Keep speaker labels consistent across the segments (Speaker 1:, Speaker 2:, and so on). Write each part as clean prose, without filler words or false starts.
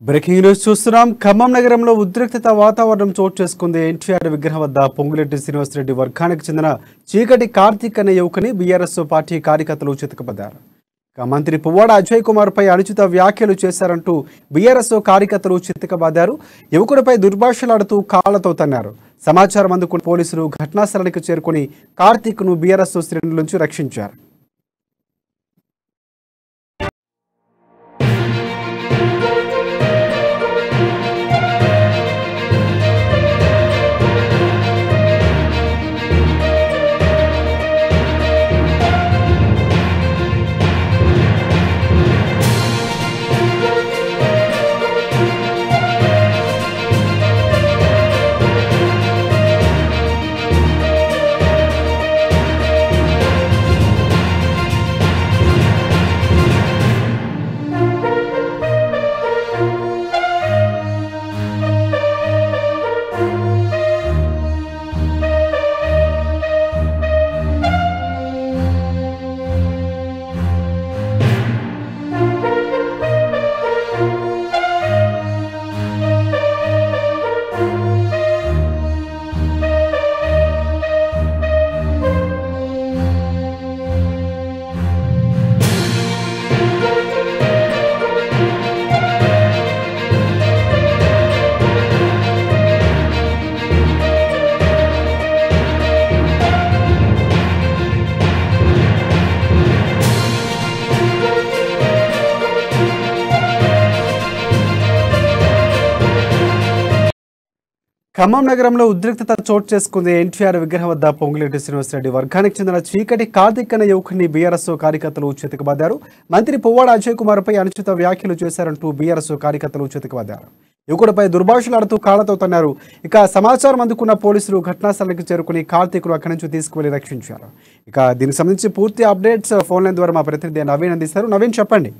Speaker 1: Breaking news చూస్తున్నాం. ఖమ్మం నగరంలో ఉద్రిక్తత వాతావరణం చోటు చేసుకుంది. ఎన్టీఆర్ విగ్రహం వద్ద పొంగులేటి శ్రీనివాసరెడ్డి వర్గానికి చెందిన చీకటి కార్తీక్ అనే యువకుని బీఆర్ఎస్ పార్టీ కార్యకర్తలు చితకబడ్డారు. మంత్రి పువ్వాడ అజయ్ కుమార్ పై అనుచిత వ్యాఖ్యలు చేశారంటూ బీఆర్ఎస్ కార్యకర్తలు చితకబడ్డారు. యువకుడిపై దుర్భాషలాడుతూ కాళ్లతో తన్నారు. సమాచారం అందుకున్న పోలీసులు ఘటనా స్థలానికి చేరుకుని కార్తీక్ ను బీఆర్ఎస్ శ్రేణుల నుంచి రక్షించారు. ఖమ్మం నగరంలో ఉద్రిక్తత చోటు చేసుకుంది. ఎన్టీఆర్ విగ్రహం వద్ద పొంగులేటి శ్రీనివాసరెడ్డి వర్గానికి చెందిన చీకటి కార్తీక్ అనే యువకుడిని బీఆర్ఎస్ కార్యకర్తలు చితకబడ్డారు. మంత్రి పువ్వాడ అజయ్ కుమార్ పై అనుచిత వ్యాఖ్యలు చేశారంటూ బీఆర్ఎస్ కార్యకర్తలు చితకబడ్డారు. యువకుడిపై దుర్భాషలాడుతూ కాళ్లతో తన్నారు. ఇక సమాచారం అందుకున్న పోలీసులు ఘటనా స్థలానికి చేరుకుని కార్తీక్ ను అక్కడి నుంచి తీసుకువెళ్లి రక్షించారు. ఇక దీనికి సంబంధించి పూర్తి అప్డేట్స్ ఫోన్ లైన్ ద్వారా మా ప్రతినిధి నవీన్ అందిస్తారు. నవీన్, చెప్పండి.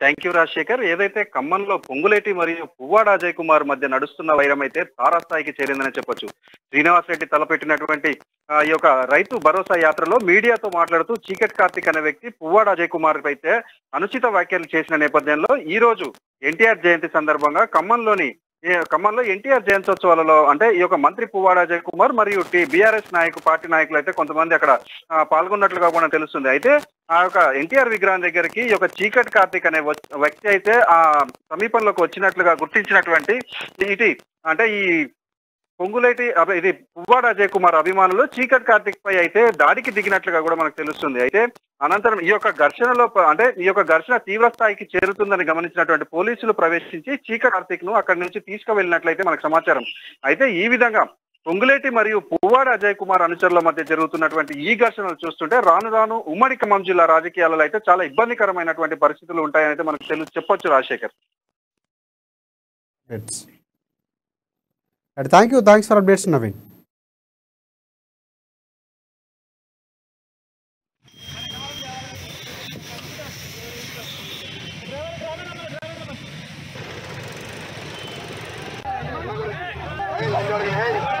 Speaker 2: Thank you Rajasekhar. ఏదైతే ఖమ్మంలో పొంగులేటి మరియు పువ్వాడ అజయ్ కుమార్ మధ్య నడుస్తున్న వైరం అయితే తారాస్థాయికి చేరిందని చెప్పొచ్చు. శ్రీనివాసరెడ్డి తలపెట్టినటువంటి ఈ యొక్క రైతు భరోసా యాత్రలో మీడియాతో మాట్లాడుతూ చీకటి కార్తీక్ అనే వ్యక్తి పువ్వాడ అజయ్ కుమార్ అయితే అనుచిత వ్యాఖ్యలు చేసిన నేపథ్యంలో ఈ రోజు ఎన్టీఆర్ జయంతి సందర్భంగా ఖమ్మంలో ఎన్టీఆర్ జయంత్యోత్సవాలలో అంటే ఈ యొక్క మంత్రి పువ్వాడ అజయ్ కుమార్ మరియు బీఆర్ఎస్ పార్టీ నాయకులు అయితే కొంతమంది అక్కడ పాల్గొన్నట్లుగా కూడా తెలుస్తుంది. అయితే ఆ యొక్క ఎన్టీఆర్ విగ్రహం దగ్గరికి ఈ యొక్క చీకటి కార్తీక్ అనే వ్యక్తి అయితే ఆ సమీపంలోకి వచ్చినట్లుగా గుర్తించినటువంటి ఈ పొంగులేటి ఇది పువ్వాడ అజయ్ కుమార్ అభిమానులు చీకటి కార్తీక్ పై అయితే దాడికి దిగినట్లుగా కూడా మనకు తెలుస్తుంది. అయితే అనంతరం ఈ యొక్క ఘర్షణ తీవ్ర స్థాయికి చేరుతుందని గమనించినటువంటి పోలీసులు ప్రవేశించి చీకటి కార్తీక్ ను అక్కడి నుంచి తీసుకువెళ్ళినట్లయితే మనకు సమాచారం. అయితే ఈ విధంగా పొంగులేటి మరియు పువ్వాడ అజయ్ కుమార్ అనుచరుల మధ్య జరుగుతున్నటువంటి ఈ ఘర్షణలు చూస్తుంటే రాను రాను ఉమ్మడి ఖమ్మం జిల్లా రాజకీయాలలో అయితే చాలా ఇబ్బందికరమైనటువంటి పరిస్థితులు ఉంటాయని అయితే మనకు చెప్పొచ్చు Rajasekhar.
Speaker 1: Thanks for updates, Naveen.
Speaker 3: Hey,